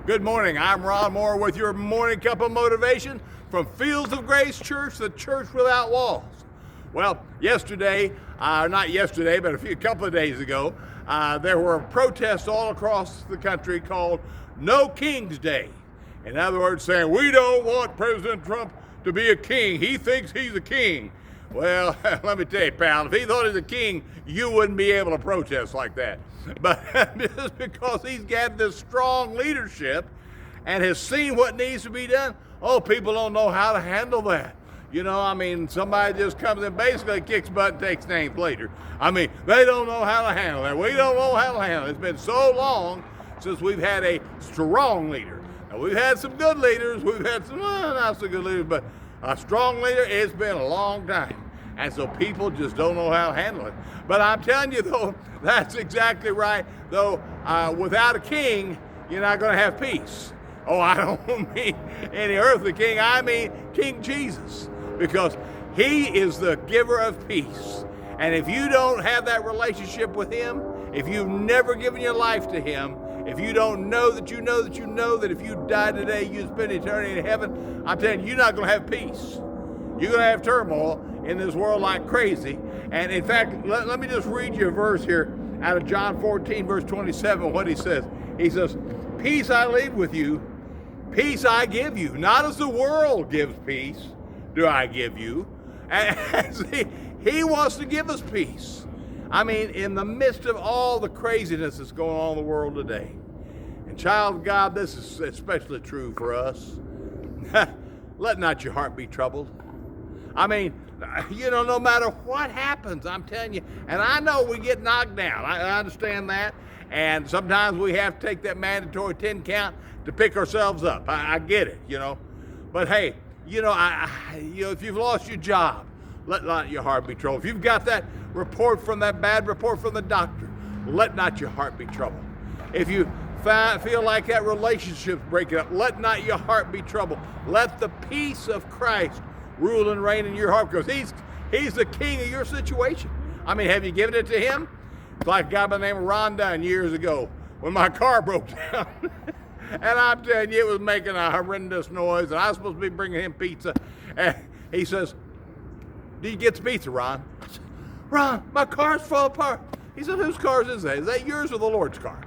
Good morning. I'm Ron Moore with your morning cup of motivation from Fields of Grace Church, the church without walls. Well, yesterday, not yesterday, but a couple of days ago, there were protests all across the country called No King's Day. In other words, saying we don't want President Trump to be a king. He thinks he's a king. Well, let me tell you, pal, if he thought he was a king, you wouldn't be able to protest like that. But just because he's got this strong leadership and has seen what needs to be done, people don't know how to handle that. Somebody just comes and basically kicks butt and takes names later. They don't know how to handle that. We don't know how to handle it. It's been so long since we've had a strong leader. Now, we've had some good leaders. We've had some not so good leaders, but a strong leader, it's been a long time. And so people just don't know how to handle it. But I'm telling you, though, that's exactly right. Though, without a king, you're not going to have peace. I don't mean any earthly king. I mean King Jesus. Because he is the giver of peace. And if you don't have that relationship with him, if you've never given your life to him, if you don't know that you know that you know that if you die today, you spend eternity in heaven, I'm telling you, you're not going to have peace. You're going to have turmoil in this world like crazy. And in fact, let me just read you a verse here out of John 14, verse 27, what he says. He says, peace I leave with you, peace I give you. Not as the world gives peace, do I give you. And see, he wants to give us peace. In the midst of all the craziness that's going on in the world today. And child of God, this is especially true for us. Let not your heart be troubled. No matter what happens, I'm telling you, and I know we get knocked down. I understand that. And sometimes we have to take that mandatory 10 count to pick ourselves up. I get it, But hey, if you've lost your job, let not your heart be troubled. If you've got that bad report from the doctor, let not your heart be troubled. If you feel like that relationship's breaking up, let not your heart be troubled. Let the peace of Christ rule and reign in your heart, because he's the king of your situation. Have you given it to him? It's like a guy by the name of Ron Dunn years ago when my car broke down. And I'm telling you, it was making a horrendous noise, and I was supposed to be bringing him pizza. And he says, "Did you get the pizza, Ron?" I said, "Ron, my car's falling apart." He said, "Whose car is that? Is that yours or the Lord's car?"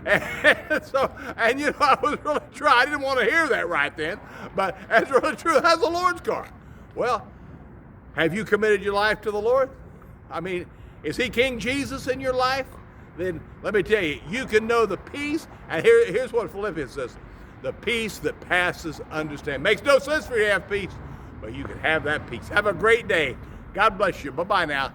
And I was really trying. I didn't want to hear that right then, but that's really true. That's the Lord's car. Well, have you committed your life to the Lord? Is he King Jesus in your life? Then let me tell you, you can know the peace. And here's what Philippians says: the peace that passes understanding. Makes no sense for you to have peace, but you can have that peace. Have a great day. God bless you. Bye-bye now.